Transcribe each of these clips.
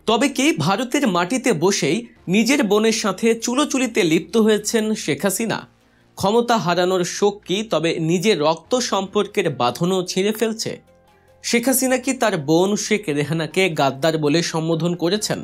তবে কি ভারতের মাটিতে বসেই নিজের বোনের সাথে চুলোচুলিতে লিপ্ত হয়েছেন শেখ হাসিনা? ক্ষমতা হারানোর শোক কি তবে নিজের রক্ত সম্পর্কের বাঁধনও ছিঁড়ে ফেলছে? শেখ হাসিনা কি তার বোন শেখ রেহানাকে গাদ্দার বলে সম্বোধন করেছেন?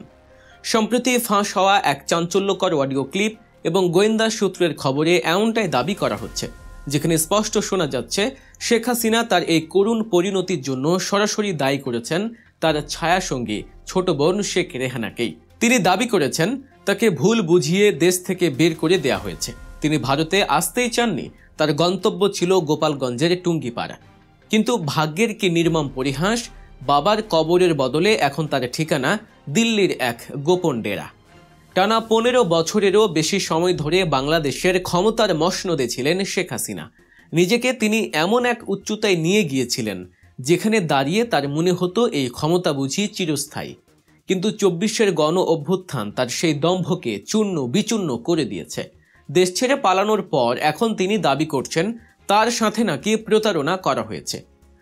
সম্প্রতি ফাঁস হওয়া এক চাঞ্চল্যকর অডিও ক্লিপ এবং গোয়েন্দা সূত্রের খবরে এমনটাই দাবি করা হচ্ছে, যেখানে স্পষ্ট শোনা যাচ্ছে শেখ হাসিনা তার এই করুণ পরিণতির জন্য সরাসরি দায়ী করেছেন তার ছায়াসঙ্গী ছোট বোন শেখ রেহানাকেই। তিনি দাবি করেছেন তাকে ভুল বুঝিয়ে দেশ থেকে বের করে দেয়া হয়েছে। তিনি ভারতে আসতেই চাননি, তার গন্তব্য ছিল গোপালগঞ্জের টুঙ্গিপাড়া। কিন্তু ভাগ্যের কি নির্মম পরিহাস, বাবার কবরের বদলে এখন তার ঠিকানা দিল্লির এক গোপন ডেরা। টানা 15 বছরেরও বেশি সময় ধরে বাংলাদেশের ক্ষমতার মসনদে ছিলেন শেখ হাসিনা। নিজেকে তিনি এমন এক উচ্চতায় নিয়ে গিয়েছিলেন যেখানে দাঁড়িয়ে তার মনে হতো এই ক্ষমতা বুঝি চিরস্থায়ী। কিন্তু 24-এর গণ অভ্যুত্থান তার সেই দম্ভকে চূর্ণ বিচূর্ণ করে দিয়েছে। দেশ ছেড়ে পালানোর পর এখন তিনি দাবি করছেন তার সাথে নাকি প্রতারণা করা হয়েছে।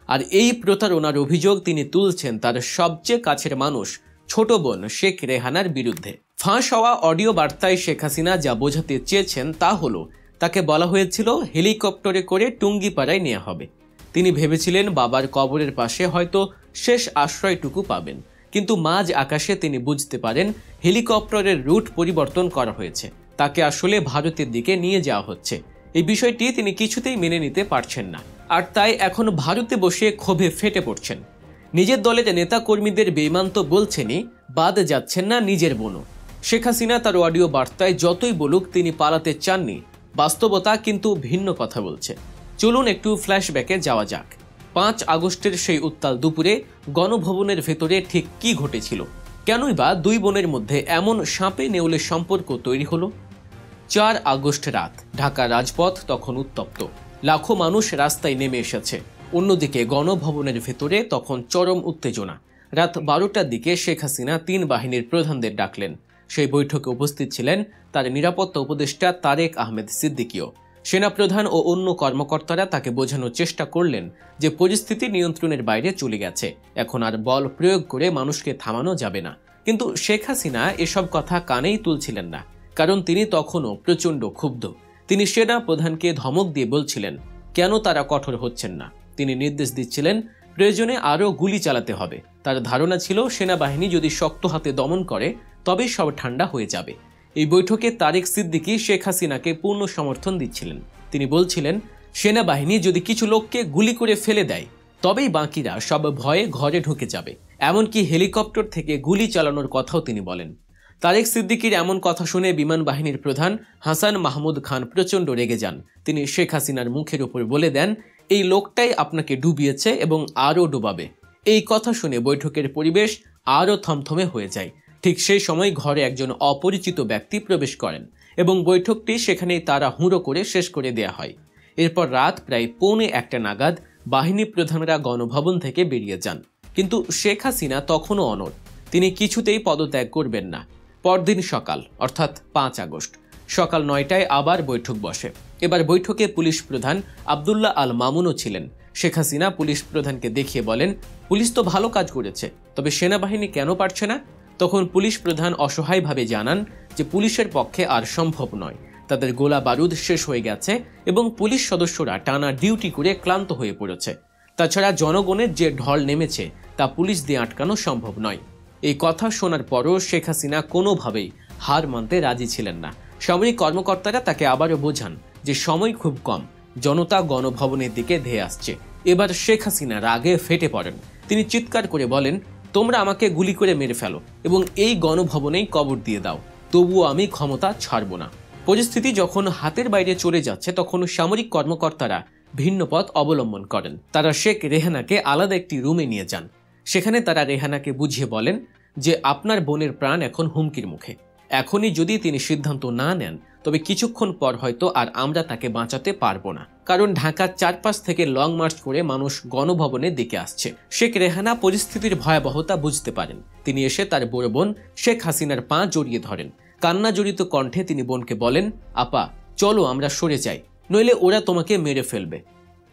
আর এই প্রতারণার অভিযোগ তিনি তুলছেন তার সবচেয়ে কাছের মানুষ ছোট বোন শেখ রেহানার বিরুদ্ধে। ফাঁস হওয়া অডিও বার্তায় শেখ হাসিনা যা বোঝাতে চেয়েছেন তা হলো, তাকে বলা হয়েছিল হেলিকপ্টারে করে টুঙ্গিপাড়ায় নেওয়া হবে। তিনি ভেবেছিলেন বাবার কবরের পাশে হয়তো শেষ আশ্রয়টুকু পাবেন, কিন্তু মাঝ আকাশে তিনি বুঝতে পারেন হেলিকপ্টারের রুট পরিবর্তন করা হয়েছে, তাকে আসলে ভারতের দিকে নিয়ে যাওয়া হচ্ছে। এই বিষয়টি তিনি কিছুতেই মেনে নিতে পারছেন না, আর তাই এখন ভারতে বসে ক্ষোভে ফেটে পড়ছেন। নিজের দলের নেতা কর্মীদের বেঈমান তো বলছেনই, বাদ যাচ্ছেন না নিজের বোনও। শেখ হাসিনা তার অডিও বার্তায় যতই বলুক তিনি পালাতে চাননি, বাস্তবতা কিন্তু ভিন্ন কথা বলছে। চলুন একটু ফ্ল্যাশব্যাকে যাওয়া যাক। 5 আগস্টের সেই উত্তাল দুপুরে গণভবনের ভেতরে ঠিক কি ঘটেছিল? কেনই বা দুই বোনের মধ্যে এমন সাপে নেউলের সম্পর্ক তৈরি হলো? 4 আগস্ট রাত, ঢাকা রাজপথ তখন উত্তপ্ত, লাখো মানুষ রাস্তায় নেমে এসেছে। অন্যদিকে গণভবনের ভেতরে তখন চরম উত্তেজনা। রাত 12টার দিকে শেখ হাসিনা 3 বাহিনীর প্রধানদের ডাকলেন। সেই বৈঠকে উপস্থিত ছিলেন তার নিরাপত্তা উপদেষ্টা তারেক আহমেদ সিদ্দিকীও। সেনাপ্রধান ও অন্য কর্মকর্তারা তাকে বোঝানোর চেষ্টা করলেন যে পরিস্থিতি নিয়ন্ত্রণের বাইরে চলে গেছে, এখন আর বল প্রয়োগ করে মানুষকে থামানো যাবে না। কিন্তু শেখ হাসিনা এসব কথা কানেই তুলছিলেন না, কারণ তিনি তখনও প্রচণ্ড ক্ষুব্ধ। তিনি সেনা প্রধানকে ধমক দিয়ে বলছিলেন কেন তারা কঠোর হচ্ছেন না। তিনি নির্দেশ দিচ্ছিলেন প্রয়োজনে আরও গুলি চালাতে হবে। তার ধারণা ছিল সেনাবাহিনী যদি শক্ত হাতে দমন করে তবে সব ঠান্ডা হয়ে যাবে। এই বৈঠকে তারেক সিদ্দিকী শেখ হাসিনাকে পূর্ণ সমর্থন দিচ্ছিলেন। তিনি বলছিলেন সেনাবাহিনী যদি কিছু লোককে গুলি করে ফেলে দেয় তবেই বাকিরা সব ভয়ে ঘরে ঢুকে যাবে। এমনকি হেলিকপ্টার থেকে গুলি চালানোর কথাও তিনি বলেন। তারেক সিদ্দিকীর এমন কথা শুনে বিমান বাহিনীর প্রধান হাসান মাহমুদ খান প্রচণ্ড রেগে যান। তিনি শেখ হাসিনার মুখের উপর বলে দেন এই লোকটাই আপনাকে ডুবিয়েছে এবং আরও ডুবাবে। এই কথা শুনে বৈঠকের পরিবেশ আরও থমথমে হয়ে যায়। ঠিক সেই সময় ঘরে একজন অপরিচিত ব্যক্তি প্রবেশ করেন এবং বৈঠকটি সেখানেই তাড়াহুড়ো করে শেষ করে দেয়া হয়। এরপর রাত প্রায় 1:45 নাগাদ বাহিনী প্রধানরা গণভবন থেকে বেরিয়ে যান। কিন্তু শেখ হাসিনা তখনও অনড়, তিনি কিছুতেই পদত্যাগ করবেন না। পরদিন সকাল অর্থাৎ 5 আগস্ট সকাল 9টায় আবার বৈঠক বসে। এবার বৈঠকে পুলিশ প্রধান আব্দুল্লাহ আল মামুনও ছিলেন। শেখ হাসিনা পুলিশ প্রধানকে দেখিয়ে বলেন পুলিশ তো ভালো কাজ করেছে, তবে সেনাবাহিনী কেন পারছে না? তখন পুলিশ প্রধান অসহায়ভাবে জানান যে পুলিশের পক্ষে আর সম্ভব নয়, তাদের গোলা বারুদ শেষ হয়ে গেছে এবং পুলিশ সদস্যরা টানা ডিউটি করে ক্লান্ত হয়ে পড়েছে। তাছাড়া জনগণের যে ঢল নেমেছে তা পুলিশ দিয়ে আটকানো সম্ভব নয়। এই কথা শোনার পরও শেখ হাসিনা কোনোভাবেই হার মানতে রাজি ছিলেন না। সামরিক কর্মকর্তারা তাকে আবারও বোঝান যে সময় খুব কম, জনতা গণভবনের দিকে ধেয়ে আসছে। এবার শেখ হাসিনা রাগে ফেটে পড়েন। তিনি চিৎকার করে বলেন তোমরা আমাকে গুলি করে মেরে ফেলো এবং এই গণভবনেই কবর দিয়ে দাও, তবুও আমি ক্ষমতা ছাড়ব না। পরিস্থিতি যখন হাতের বাইরে চলে যাচ্ছে তখন সামরিক কর্মকর্তারা ভিন্ন পথ অবলম্বন করেন। তারা শেখ রেহানাকে আলাদা একটি রুমে নিয়ে যান। সেখানে তারা রেহানাকে বুঝিয়ে বলেন যে আপনার বোনের প্রাণ এখন হুমকির মুখে, এখনই যদি তিনি সিদ্ধান্ত না নেন তবে কিছুক্ষণ পর হয়তো আর আমরা তাকে বাঁচাতে পারবো না, কারণ ঢাকার চারপাশ থেকে লং মার্চ করে মানুষ গণভবনের দিকে আসছে। শেখ রেহানা পরিস্থিতির ভয়াবহতা বুঝতে পারেন। তিনি এসে তার বড় বোন শেখ হাসিনার পা জড়িয়ে ধরেন। কান্না জড়িত কণ্ঠে তিনি বোনকে বলেন আপা চলো আমরা সরে যাই, নইলে ওরা তোমাকে মেরে ফেলবে।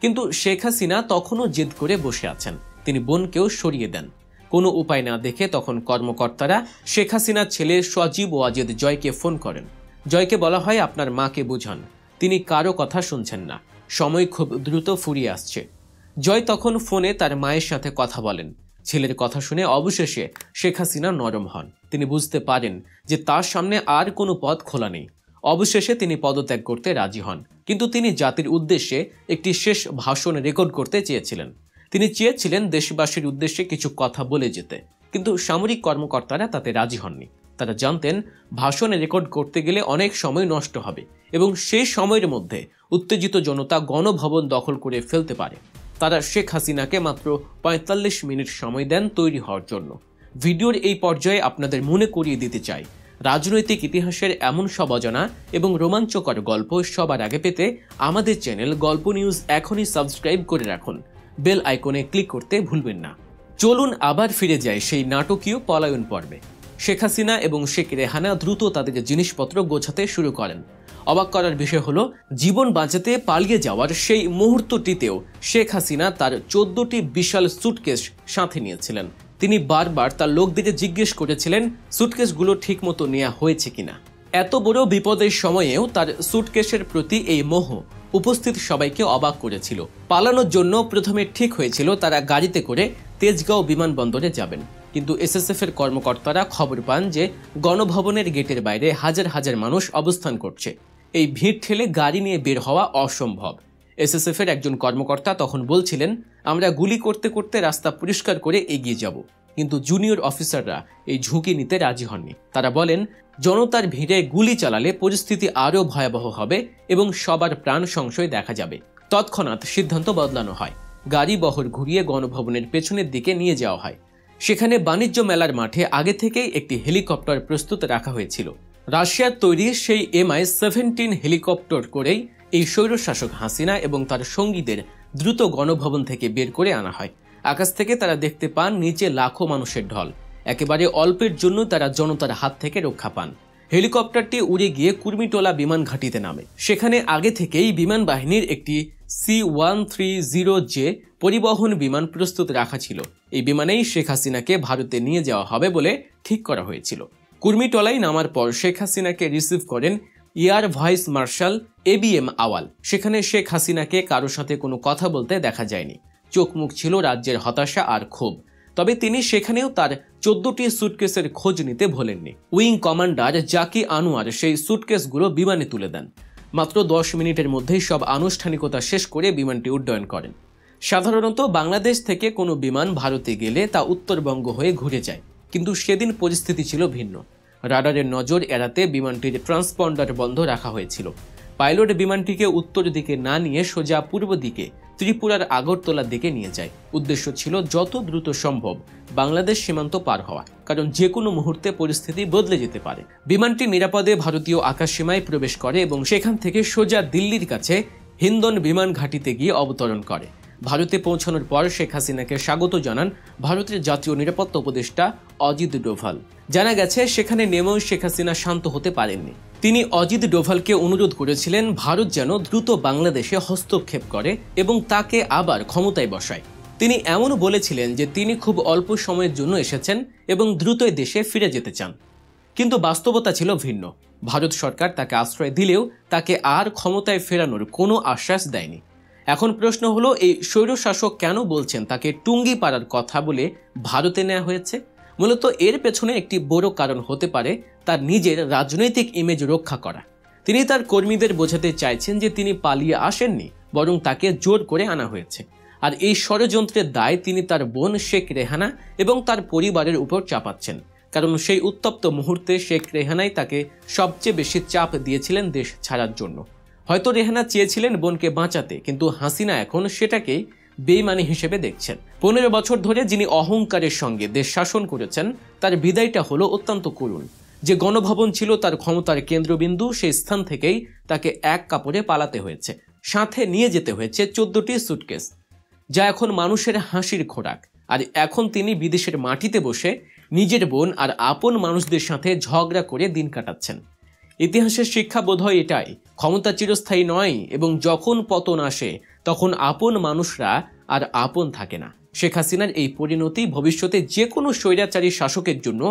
কিন্তু শেখ হাসিনা তখনও জেদ করে বসে আছেন। তিনি বোনকেও সরিয়ে দেন। কোনো উপায় না দেখে তখন কর্মকর্তারা শেখ হাসিনার ছেলে সজীব ওয়াজেদ জয়কে ফোন করেন। জয়কে বলা হয়, আপনার মাকে বুঝান, তিনি কারো কথা শুনছেন না, সময় খুব দ্রুত ফুরিয়ে আসছে। জয় তখন ফোনে তার মায়ের সাথে কথা বলেন। ছেলের কথা শুনে অবশেষে শেখ হাসিনা নরম হন। তিনি বুঝতে পারেন যে তার সামনে আর কোনো পথ খোলা নেই। অবশেষে তিনি পদত্যাগ করতে রাজি হন, কিন্তু তিনি জাতির উদ্দেশ্যে একটি শেষ ভাষণ রেকর্ড করতে চেয়েছিলেন। তিনি চেয়েছিলেন দেশবাসীর উদ্দেশ্যে কিছু কথা বলে যেতে, কিন্তু সামরিক কর্মকর্তারা তাতে রাজি হননি। তারা জানতেন ভাষণ রেকর্ড করতে গেলে অনেক সময় নষ্ট হবে এবং সেই সময়ের মধ্যে উত্তেজিত জনতা গণভবন দখল করে ফেলতে পারে। তারা শেখ হাসিনাকে মাত্র ৪৫ মিনিট সময় দেন তৈরি হওয়ার জন্য। ভিডিওর এই পর্যায়ে আপনাদের মনে করিয়ে দিতে চাই, রাজনৈতিক ইতিহাসের এমন সব অজানা এবং রোমাঞ্চকর গল্প সবার আগে পেতে আমাদের চ্যানেল গল্প নিউজ এখনই সাবস্ক্রাইব করে রাখুন। বেল আইকনে ক্লিক করতে ভুলবেন না। চলুন আবার ফিরে যায় সেই নাটকীয় পলায়ন পর্বে। শেখ হাসিনা এবং শেখ রেহানা দ্রুত তাদের জিনিসপত্র গোছাতে শুরু করেন। অবাক করার বিষয় হলো, জীবন বাঁচাতে পালিয়ে যাওয়ার সেই মুহূর্তটিতেও শেখ হাসিনা তার 14টি বিশাল সুটকেস সাথে নিয়েছিলেন। তিনি বারবার তার লোকদের জিজ্ঞেস করেছিলেন সুটকেসগুলো ঠিকমতো নেওয়া হয়েছে কিনা। এত বড় বিপদের সময়েও তার সুটকেসের প্রতি এই মোহ উপস্থিত সবাইকে অবাক করেছিল। পালানোর জন্য প্রথমে ঠিক হয়েছিল তারা গাড়িতে করে তেজগাঁও বিমানবন্দরে যাবেন, কিন্তু এসএসএফ এর কর্মকর্তারা খবর পান যে গণভবনের গেটের বাইরে হাজার হাজার মানুষ অবস্থান করছে। এই ভিড় ঠেলে গাড়ি নিয়ে বের হওয়া অসম্ভব। এসএসএফ এর একজন কর্মকর্তা তখন বলছিলেন, আমরা গুলি করতে করতে রাস্তা পরিষ্কার করে এগিয়ে যাব, কিন্তু জুনিয়র অফিসাররা এই ঝুঁকি নিতে রাজি হননি। তারা বলেন, জনতার ভিড়ে গুলি চালালে পরিস্থিতি আরও ভয়াবহ হবে এবং সবার প্রাণ সংশয় দেখা যাবে। তৎক্ষণাৎ সিদ্ধান্ত বদলানো হয়। গাড়ি বহর ঘুরিয়ে গণভবনের পেছনের দিকে নিয়ে যাওয়া হয়। সেখানে বাণিজ্য মেলার মাঠে আগে থেকেই একটি হেলিকপ্টার প্রস্তুত রাখা হয়েছিল। রাশিয়ার তৈরি সেই MI-17 হেলিকপ্টার করেই এই স্বৈরশাসক হাসিনা এবং তার সঙ্গীদের দ্রুত গণভবন থেকে বের করে আনা হয়। আকাশ থেকে তারা দেখতে পান নিচে লাখো মানুষের ঢল। একেবারে অল্পের জন্য তারা জনতার হাত থেকে রক্ষা পান। হেলিকপ্টারটি উড়ে গিয়ে কুর্মিটোলা বিমান ঘাঁটিতে নামে। সেখানে আগে থেকেই বিমান বাহিনীর একটি C-130J পরিবহন বিমান প্রস্তুত রাখা ছিল। এই বিমানেই শেখ হাসিনাকে ভারতে নিয়ে যাওয়া হবে বলে ঠিক করা হয়েছিল। কুর্মিটোলায় নামার পর শেখ হাসিনাকে রিসিভ করেন এয়ার ভাইস মার্শাল ABM আওয়াল। সেখানে শেখ হাসিনাকে কারোর সাথে কোনো কথা বলতে দেখা যায়নি। চোখ মুখ ছিল রাজ্যের হতাশা আর ক্ষোভ। তবে তিনি সেখানেও তার 14টি সুটকেসের খোঁজ নিতে ভোলেননি। উইং কমান্ডার জাকি আনোয়ার সেই সুটকেসগুলো বিমানে তুলে দেন। মাত্র 10 মিনিটের মধ্যেই সব আনুষ্ঠানিকতা শেষ করে বিমানটি উড্ডয়ন করেন। সাধারণত বাংলাদেশ থেকে কোনো বিমান ভারতে গেলে তা উত্তরবঙ্গ হয়ে ঘুরে যায়, কিন্তু সেদিন পরিস্থিতি ছিল ভিন্ন। রাডারের নজর এড়াতে বিমানটির ট্রান্সপন্ডার বন্ধ রাখা হয়েছিল। পাইলট বিমানটিকে উত্তর দিকে না নিয়ে সোজা পূর্ব দিকে ত্রিপুরার আগরতলার দিকে নিয়ে যায়। উদ্দেশ্য ছিল যত দ্রুত সম্ভব বাংলাদেশ সীমান্ত পার হওয়া, কারণ যে কোনো মুহূর্তে পরিস্থিতি বদলে যেতে পারে। বিমানটি নিরাপদে ভারতীয় আকাশসীমায় প্রবেশ করে এবং সেখান থেকে সোজা দিল্লির কাছে হিন্দন বিমান ঘাঁটিতে গিয়ে অবতরণ করে। ভারতে পৌঁছানোর পর শেখ হাসিনাকে স্বাগত জানান ভারতের জাতীয় নিরাপত্তা উপদেষ্টা অজিত ডোভাল। জানা গেছে সেখানে নেমেও শেখ হাসিনা শান্ত হতে পারেননি। তিনি অজিত ডোভালকে অনুরোধ করেছিলেন ভারত যেন দ্রুত বাংলাদেশে হস্তক্ষেপ করে এবং তাকে আবার ক্ষমতায় বসায়। তিনি এমনও বলেছিলেন যে তিনি খুব অল্প সময়ের জন্য এসেছেন এবং দ্রুতই দেশে ফিরে যেতে চান। কিন্তু বাস্তবতা ছিল ভিন্ন। ভারত সরকার তাকে আশ্রয় দিলেও তাকে আর ক্ষমতায় ফেরানোর কোনো আশ্বাস দেয়নি। এখন প্রশ্ন হলো, এই স্বৈরশাসক কেন বলছেন তাকে টুঙ্গি পাড়ার কথা বলে ভারতে নেওয়া হয়েছে? মূলত এর পেছনে একটি বড় কারণ হতে পারে তার নিজের রাজনৈতিক ইমেজ রক্ষা করা। তিনি তার কর্মীদের বোঝাতে চাইছেন যে তিনি পালিয়ে আসেননি, বরং তাকে জোর করে আনা হয়েছে। আর এই ষড়যন্ত্রের দায় তিনি তার বোন শেখ রেহানা এবং তার পরিবারের উপর চাপাচ্ছেন, কারণ সেই উত্তপ্ত মুহূর্তে শেখ রেহানাই তাকে সবচেয়ে বেশি চাপ দিয়েছিলেন দেশ ছাড়ার জন্য। হয়তো রেহানা চেয়েছিলেন বোনকে বাঁচাতে, কিন্তু হাসিনা এখন সেটাকেই বেইমানি হিসেবে দেখছেন। 15 বছর ধরে যিনি অহংকারের সঙ্গে দেশ শাসন করেছেন, তার বিদায়টা হলো অত্যন্ত করুণ। যে গণভবন ছিল তার ক্ষমতার কেন্দ্রবিন্দু, সেই স্থান থেকেই তাকে এক কাপড়ে পালাতে হয়েছে। সাথে নিয়ে যেতে হয়েছে 14টি সুটকেস, যা এখন মানুষের হাসির খোরাক। আর এখন তিনি বিদেশের মাটিতে বসে নিজের বোন আর আপন মানুষদের সাথে ঝগড়া করে দিন কাটাচ্ছেন। ইতিহাসের শিক্ষা বোধহয় এটাই, ক্ষমতা চিরস্থায়ী নয় এবং যখন পতন আসে তখন আপন মানুষরা আর আপন থাকে না। শেখ হাসিনার এই পরিণতি ভবিষ্যতে যে কোনো স্বৈরাচারী শাসকের জন্য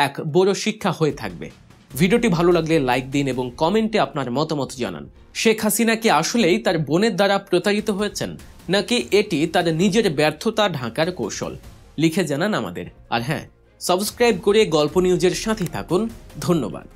এক বড় শিক্ষা হয়ে থাকবে। ভিডিওটি ভালো লাগলে লাইক দিন এবং কমেন্টে আপনার মতামত জানান। শেখ হাসিনা কি আসলেই তার বোনের দ্বারা প্রতারিত হয়েছেন, নাকি এটি তার নিজের ব্যর্থতা ঢাকার কৌশল? লিখে জানান আমাদের। আর হ্যাঁ, সাবস্ক্রাইব করে গল্প নিউজের সাথে থাকুন। ধন্যবাদ।